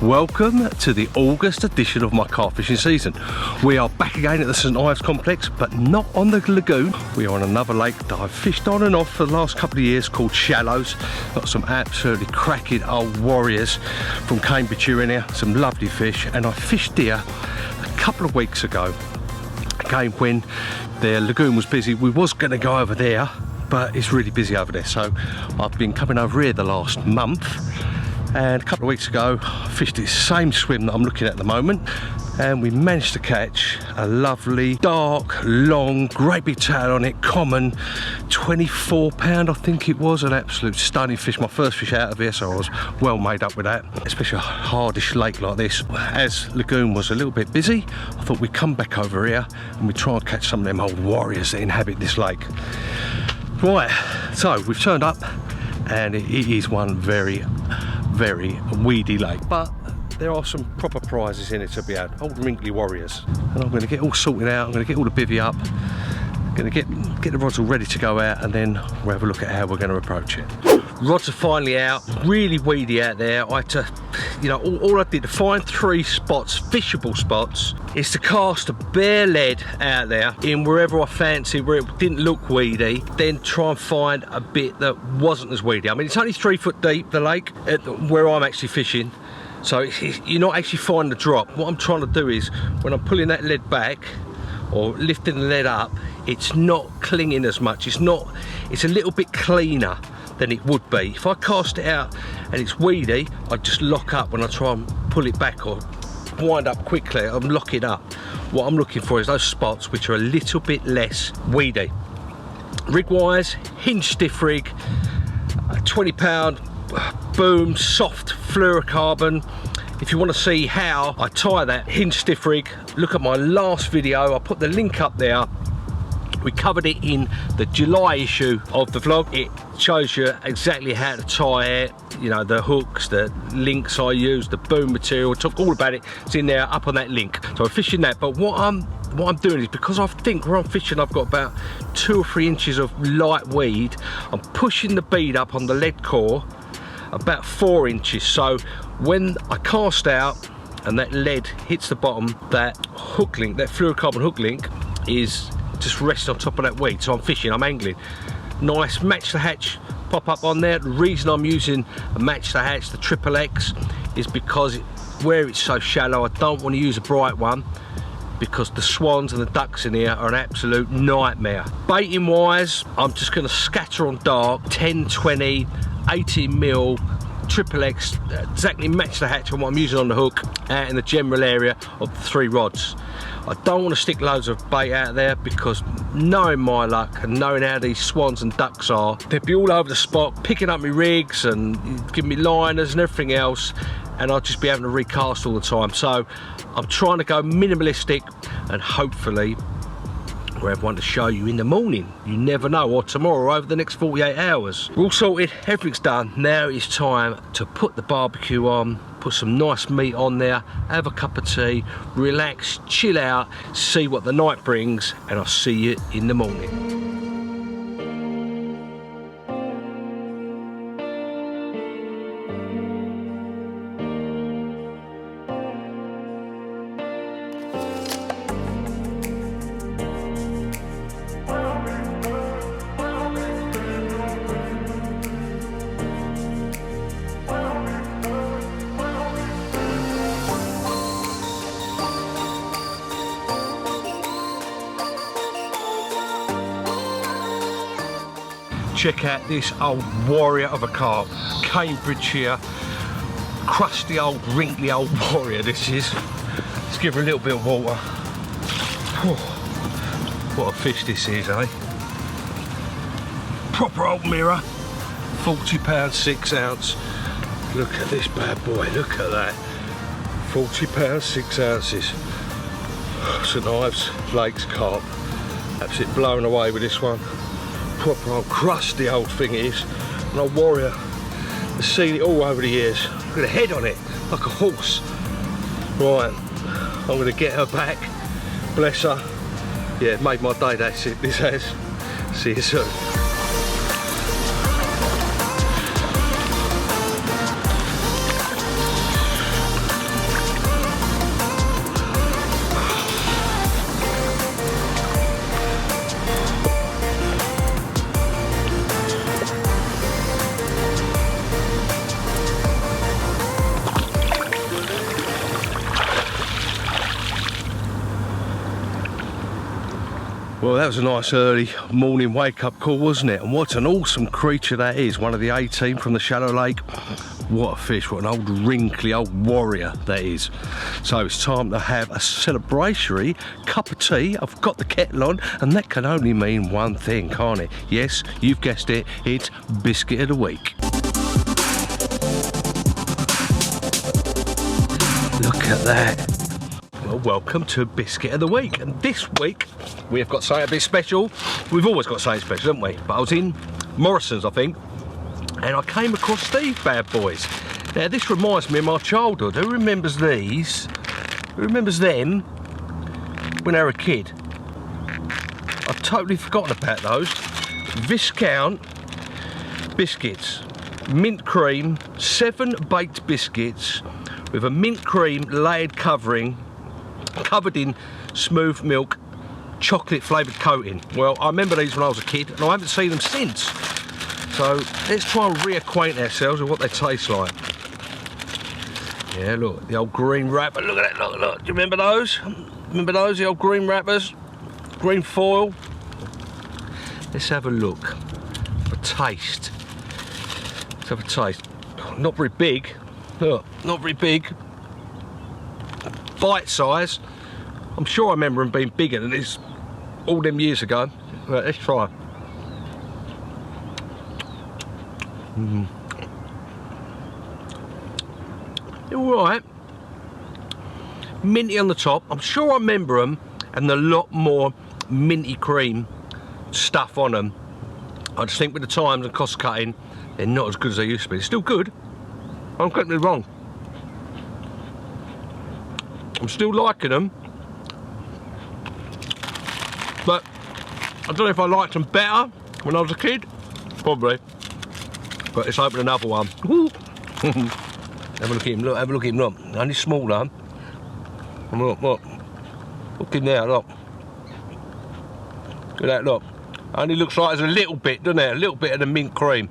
Welcome to the August edition of my carp fishing season. We are back again at the St Ives complex, but not on the lagoon. We are on another lake that I've fished on and off for the last couple of years called Shallows. Got some absolutely cracking old warriors from Cambridgeshire in here, some lovely fish, and I fished here a couple of weeks ago. Again, when the lagoon was busy, we was going to go over there, but it's really busy over there, so I've been coming over here the last month. And a couple of weeks ago, I fished this same swim that I'm looking at the moment, and we managed to catch a lovely, dark, long, great big tail on it, common, 24 pound I think it was, an absolute stunning fish. My first fish out of here, so I was well made up with that, especially a hardish lake like this. As lagoon was a little bit busy, I thought we'd come back over here and we'd try and catch some of them old warriors that inhabit this lake. Right, so we've turned up, and it is one very weedy lake, but there are some proper prizes in it to be had. Old wrinkly warriors, and I'm going to get all sorted out. I'm going to get all the bivvy up, I'm going to get the rods all ready to go out, and then we'll have a look at how we're going to approach it. Rods are finally out, really weedy out there. I had to, you know, all I did to find 3 spots, fishable spots, is to cast a bare lead out there in wherever I fancy, where it didn't look weedy, then try and find a bit that wasn't as weedy. I mean, it's only 3 foot deep, the lake, where I'm actually fishing, so you're not actually finding the drop. What I'm trying to do is, when I'm pulling that lead back, or lifting the lead up, it's not clinging as much. It's a little bit cleaner than it would be. If I cast it out and it's weedy, I just lock up when I try and pull it back or wind up quickly. I'm locking up. What I'm looking for is those spots which are a little bit less weedy. Rig wise, hinge stiff rig, a 20 pound boom, soft fluorocarbon. If you want to see how I tie that hinge stiff rig, look at my last video. I'll put the link up there. We covered it in the July issue of the vlog. It shows you exactly how to tie it, you know, the hooks, the links I use, the boom material, talk all about it. It's in there up on that link. So I'm fishing that, but what I'm doing is, because I think where I'm fishing I've got about 2 or 3 inches of light weed, I'm pushing the bead up on the lead core about 4 inches. So when I cast out and that lead hits the bottom, that hook link, that fluorocarbon hook link, is just resting on top of that weed. So I'm fishing, I'm angling. Nice match the hatch pop up on there. The reason I'm using a match the hatch, the XXX, is because where it's so shallow, I don't want to use a bright one, because the swans and the ducks in here are an absolute nightmare. Baiting wise, I'm just going to scatter on dark, 10, 20, 18 mil, XXX, exactly match the hatch on what I'm using on the hook, out in the general area of the 3 rods. I don't want to stick loads of bait out there, because knowing my luck and knowing how these swans and ducks are, they'd be all over the spot picking up my rigs and giving me liners and everything else, and I'll just be having to recast all the time. So I'm trying to go minimalistic, and hopefully we'll have one to show you in the morning. You never know, or tomorrow, over the next 48 hours. We're all sorted, everything's done. Now it's time to put the barbecue on, put some nice meat on there, have a cup of tea, relax, chill out, see what the night brings, and I'll see you in the morning. Check out this old warrior of a carp, Cambridgeshire, crusty old, wrinkly old warrior this is. Let's give her a little bit of water. What a fish this is, eh? Proper old mirror, 40 pound 6 ounce. Look at this bad boy, look at that. 40 pound 6 ounces. St Ives Lakes carp. Absolutely blown away with this one. Proper old crusty old thing it is. An old warrior. I've seen it all over the years. Look at the head on it, like a horse. Right, I'm going to get her back. Bless her. Yeah, made my day, that's it, this has. See you soon. Well, that was a nice early morning wake-up call, wasn't it? And what an awesome creature that is. One of the 18 from the shallow lake. What a fish, what an old wrinkly old warrior that is. So it's time to have a celebratory cup of tea. I've got the kettle on, and that can only mean one thing, can't it? Yes, you've guessed it, it's Biscuit of the Week. Look at that. Well, welcome to Biscuit of the Week, and this week we have got something a bit special. We've always got something special, haven't we? But I was in Morrison's, I think, and I came across these bad boys. Now this reminds me of my childhood. Who remembers these? Who remembers them when they were a kid? I've totally forgotten about those. Viscount biscuits, mint cream, 7 baked biscuits with a mint cream layered covering, covered in smooth milk chocolate flavoured coating. Well, I remember these when I was a kid and I haven't seen them since. So let's try and reacquaint ourselves with what they taste like. Yeah, look, the old green wrapper. Look at that, look. Do you remember those? Remember those, the old green wrappers? Green foil. Let's have a look. A taste. Let's have a taste. Not very big. Look, not very big. Bite size. I'm sure I remember them being bigger than this all them years ago. Right, let's try. They're alright. Minty on the top. I'm sure I remember them, and a lot more minty cream stuff on them. I just think with the times and cost cutting, they're not as good as they used to be. They're still good. I'm getting it wrong. I'm still liking them, but I don't know if I liked them better when I was a kid. Probably. But let's open another one. Have a look at him, look, have a look at him, look. Only smaller. And look. Look in there, look. Look at that, look. Only looks like there's a little bit, doesn't it? A little bit of the mint cream.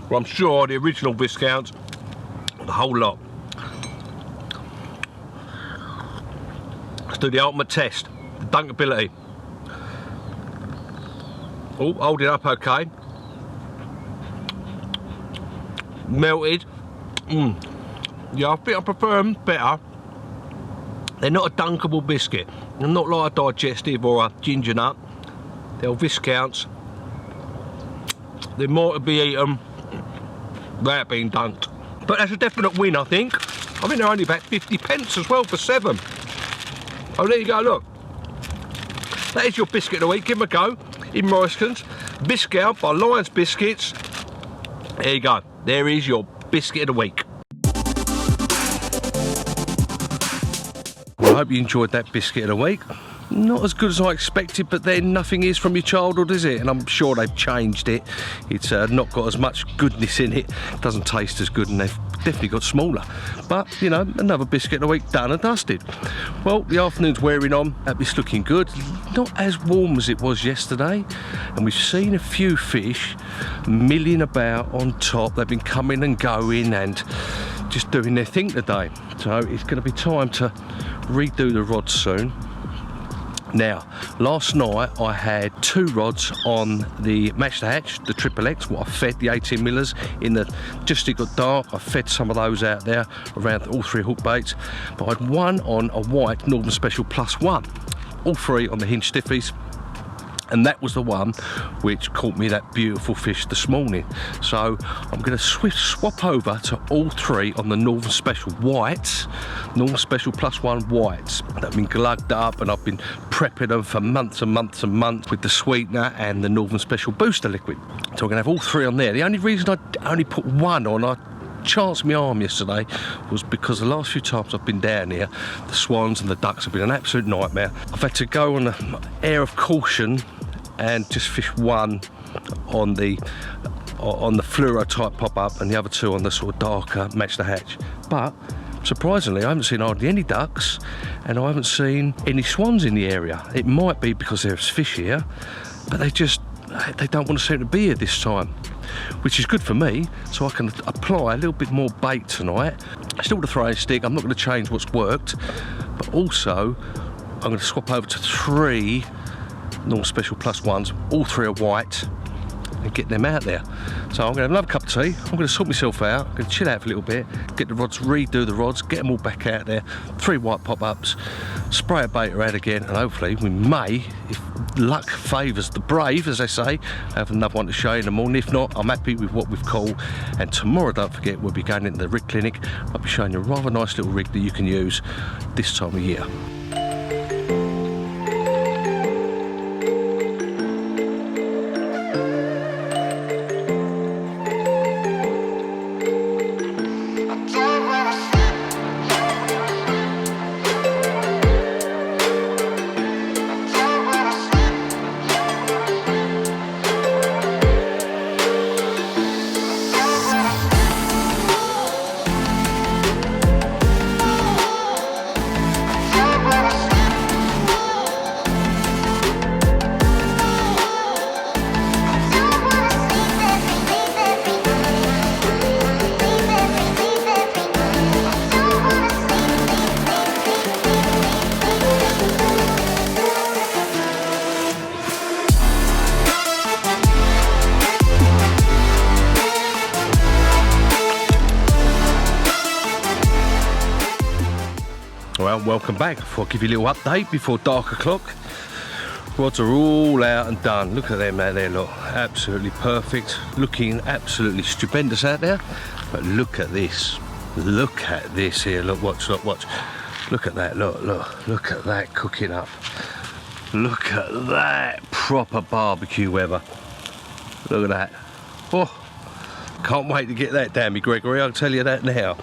Well, I'm sure the original Viscounts, the whole lot. Let's do the ultimate test, the dunkability. Oh, hold it up okay. Melted. Yeah, I think I prefer them better. They're not a dunkable biscuit. They're not like a digestive or a ginger nut. They're Viscounts. They're more to be eaten without being dunked. But that's a definite win, I think. I think they're only about 50 pence as well for 7. Oh, there you go, look. That is your Biscuit of the Week. Give them a go in Morrison's. Biscuit by Lions Biscuits. There you go. There is your Biscuit of the Week. Well, I hope you enjoyed that Biscuit of the Week. Not as good as I expected, but then nothing is from your childhood, is it? And I'm sure they've changed it. It's not got as much goodness in it. Doesn't taste as good, and they've definitely got smaller. But, you know, another Biscuit of the Week done and dusted. Well, the afternoon's wearing on. It's looking good. Not as warm as it was yesterday. And we've seen a few fish milling about on top. They've been coming and going and just doing their thing today. So it's going to be time to redo the rods soon. Now, last night I had 2 rods on the Match the Hatch, the Triple X, what I fed the 18 millers in the, just it got dark, I fed some of those out there around all 3 hook baits, but I had 1 on a white Northern Special +1, all 3 on the hinge stiffies. And that was the one which caught me that beautiful fish this morning. So I'm going to swap over to all 3 on the Northern Special whites, Northern Special +1 whites. They've been glugged up and I've been prepping them for months and months and months with the sweetener and the Northern Special booster liquid. So I'm going to have all 3 on there. The only reason I only put 1 on, I chanced my arm yesterday, was because the last few times I've been down here, the swans and the ducks have been an absolute nightmare. I've had to go on an air of caution and just fish 1 on the fluoro type pop-up and the other 2 on the sort of darker Match the Hatch. But surprisingly, I haven't seen hardly any ducks and I haven't seen any swans in the area. It might be because there's fish here, but they don't want to seem to be here this time, which is good for me, so I can apply a little bit more bait tonight. Still the throwing stick, I'm not going to change what's worked, but also I'm going to swap over to 3 Normal Special Plus ones, all 3 are white, and get them out there. So I'm going to have another cup of tea, I'm going to sort myself out, I'm going to chill out for a little bit, get the rods, redo the rods, get them all back out there, 3 white pop-ups, spray a bait around again, and hopefully we may, if luck favours the brave, as they say, have another one to show you in the morning. If not, I'm happy with what we've caught. And tomorrow, don't forget, we'll be going into the rig clinic. I'll be showing you a rather nice little rig that you can use this time of year. Well, welcome back. I'll give you a little update before dark o'clock. Rods are all out and done. Look at them out there, look. Absolutely perfect. Looking absolutely stupendous out there. But look at this. Look at this here. Look, watch, look, watch. Look at that, look, look. Look at that cooking up. Look at that. Proper barbecue weather. Look at that. Oh, can't wait to get that down me, Gregory. I'll tell you that now.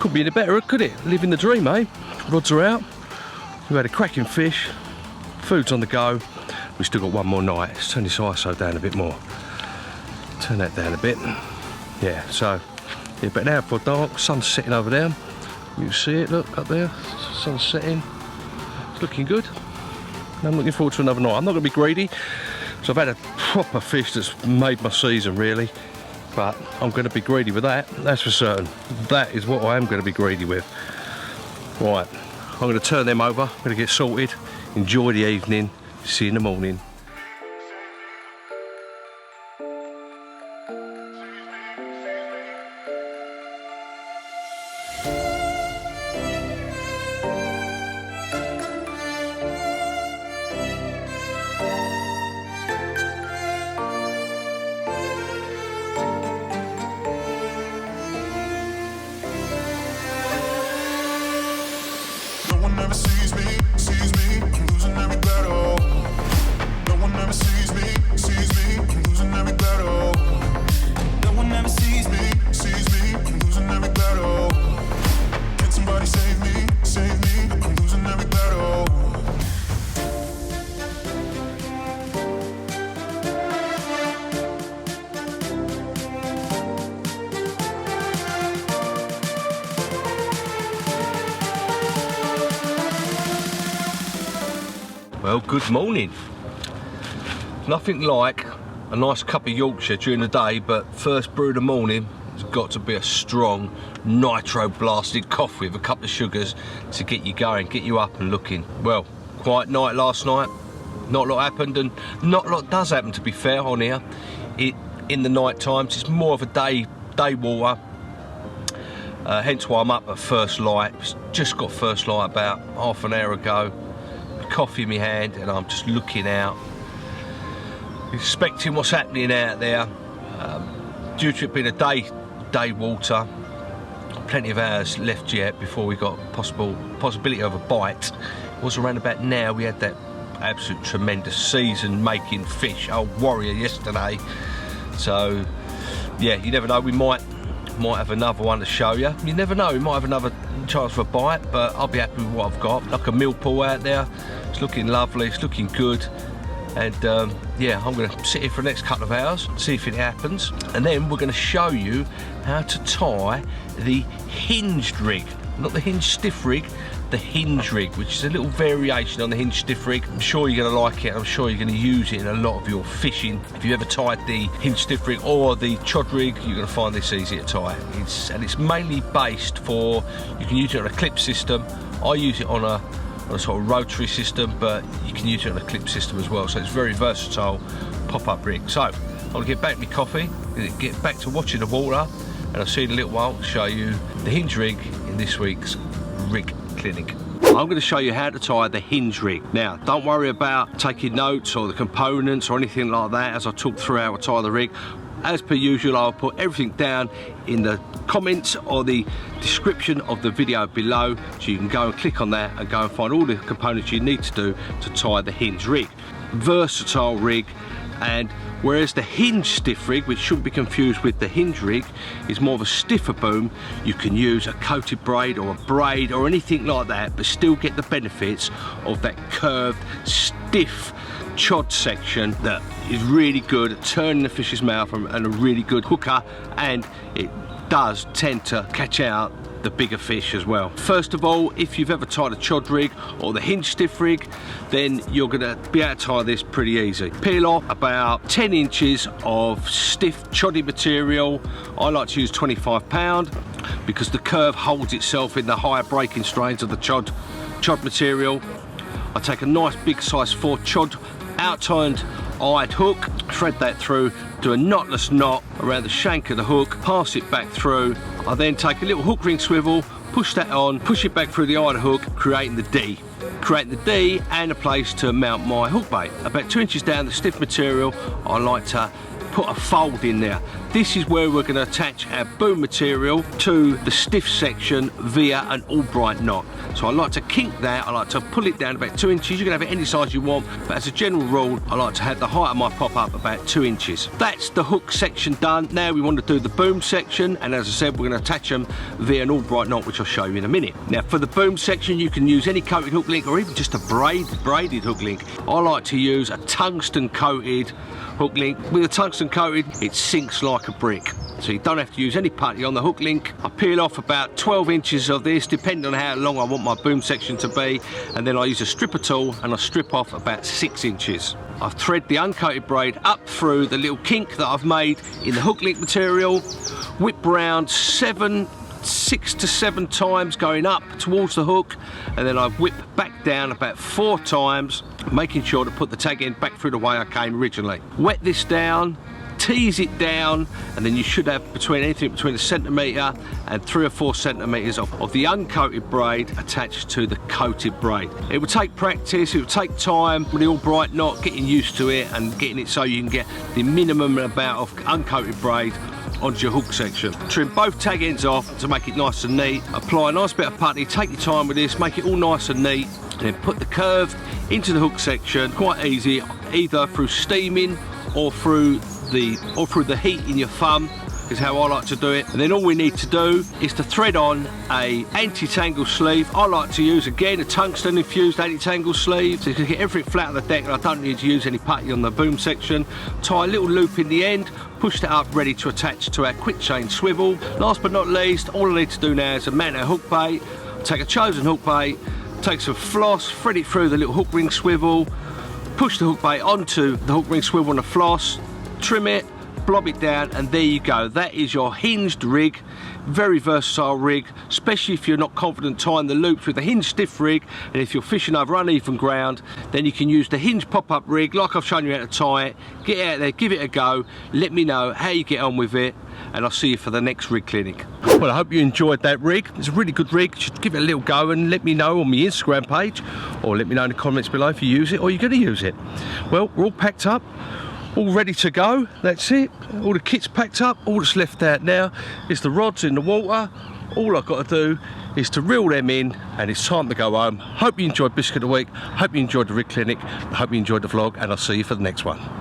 Could be any better, could it? Living the dream, eh? Rods are out. We've had a cracking fish. Food's on the go. We've still got one more night. Let's turn this ISO down a bit more. Turn that down a bit. Yeah, so, yeah, but now for dark, sun's setting over there. You can see it, look, up there. Sun's setting. It's looking good. I'm looking forward to another night. I'm not going to be greedy. So I've had a proper fish that's made my season, really. But I'm going to be greedy with that, that's for certain. That is what I am going to be greedy with. Right, I'm going to turn them over, I'm going to get sorted, enjoy the evening, see you in the morning. Never sees me, I'm losing every battle. No one ever sees me, I'm losing every battle. No one ever sees me, I'm losing every battle. Can somebody save me, I'm losing every battle. Well, good morning. Nothing like a nice cup of Yorkshire during the day, but first brew of the morning has got to be a strong nitro blasted coffee with a couple of sugars to get you going, get you up and looking. Well, quiet night last night, not a lot happened, and not a lot does happen, to be fair, on here. In the night times, it's more of a day water, hence why I'm up at first light. Just got first light about half an hour ago. Coffee in my hand, and I'm just looking out, expecting what's happening out there. Due to it being a day water, plenty of hours left yet before we got possibility of a bite. It was around about now we had that absolute tremendous season making fish, old warrior, yesterday. So yeah, you never know, we might have another one to show you. You never know, we might have another chance for a bite, but I'll be happy with what I've got. Like a millpool out there, it's looking lovely, it's looking good. And yeah, I'm going to sit here for the next couple of hours, see if it happens, and then we're going to show you how to tie the hinged rig. Not the hinged stiff rig, the hinge rig, which is a little variation on the hinge stiff rig. I'm sure you're going to like it, I'm sure you're going to use it in a lot of your fishing. If you ever tied the hinge stiff rig or the chod rig, you're going to find this easy to tie. It's mainly based for, you can use it on a clip system. I use it on a on a sort of rotary system, but you can use it on a clip system as well. So it's very versatile pop-up rig. So I'll get back to my coffee, get back to watching the water, and I'll see you in a little while to show you the hinge rig in this week's rig clinic. I'm going to show you how to tie the hinge rig. Now, don't worry about taking notes or the components or anything like that as I talk through how to tie the rig. As per usual, I'll put everything down in the comments or the description of the video below, so you can go and click on that and go and find all the components you need to do to tie the hinge rig. Versatile rig, and whereas the hinge stiff rig, which shouldn't be confused with the hinge rig, is more of a stiffer boom, you can use a coated braid or a braid or anything like that, but still get the benefits of that curved, stiff chod section that is really good at turning the fish's mouth and a really good hooker, and it does tend to catch out the bigger fish as well. First of all, if you've ever tied a chod rig or the hinge stiff rig, then you're going to be able to tie this pretty easy. Peel off about 10 inches of stiff choddy material. I like to use 25 pound because the curve holds itself in the higher breaking strains of the chod material. I take a nice big size 4 chod out-turned eyed hook, thread that through, do a knotless knot around the shank of the hook, pass it back through. I then take a little hook ring swivel, push that on, push it back through the eyed hook, creating the D. Creating the D and a place to mount my hook bait. About 2 inches down the stiff material, I like to put a fold in there. This is where we're going to attach our boom material to the stiff section via an Albright knot. So I like to kink that, I like to pull it down about 2 inches. You can have it any size you want, but as a general rule, I like to have the height of my pop-up about 2 inches. That's the hook section done. Now we want to do the boom section, and as I said, we're going to attach them via an Albright knot, which I'll show you in a minute. Now for the boom section, you can use any coated hook link or even just a braided hook link. I like to use a tungsten coated hook link. With a tungsten coated, it sinks like a brick, so you don't have to use any putty on the hook link. I peel off about 12 inches of this, depending on how long I want my boom section to be, and then I use a stripper tool and I strip off about 6 inches. I thread the uncoated braid up through the little kink that I've made in the hook link material, whip round 6 to 7 times going up towards the hook, and then I whip back down about 4 times, making sure to put the tag end back through the way I came originally. Wet this down, tease it down, and then you should have anything between 1 centimetre and 3 or 4 centimetres of the uncoated braid attached to the coated braid. It will take practice, it will take time with the Albright knot, getting used to it and getting it so you can get the minimum amount of uncoated braid onto your hook section. Trim both tag ends off to make it nice and neat. Apply a nice bit of putty, take your time with this, make it all nice and neat, and then put the curve into the hook section. Quite easy, either through steaming or through the heat in your thumb is how I like to do it. And then all we need to do is to thread on a anti-tangle sleeve. I like to use, again, a tungsten infused anti-tangle sleeve, so you can get everything flat on the deck and I don't need to use any putty on the boom section. Tie a little loop in the end, push that up ready to attach to our quick chain swivel. Last but not least, all I need to do now is to mount our hook bait. Take a chosen hook bait, take some floss, thread it through the little hook ring swivel, push the hook bait onto the hook ring swivel and the floss, trim it, blob it down, and there you go. That is your hinged rig. Very versatile rig, especially if you're not confident tying the loops with a hinge stiff rig, and if you're fishing over uneven ground, then you can use the hinge pop-up rig like I've shown you how to tie it. Get out there, give it a go, let me know how you get on with it, and I'll see you for the next rig clinic. Well, I hope you enjoyed that rig. It's a really good rig. Just give it a little go and let me know on my Instagram page, or let me know in the comments below if you use it or you're going to use it. Well, we're all packed up, all ready to go. That's it, all the kit's packed up. All that's left out now is the rods in the water. All I've got to do is to reel them in, and it's time to go home. Hope you enjoyed Biscuit of the Week, hope you enjoyed the rig clinic, hope you enjoyed the vlog, and I'll see you for the next one.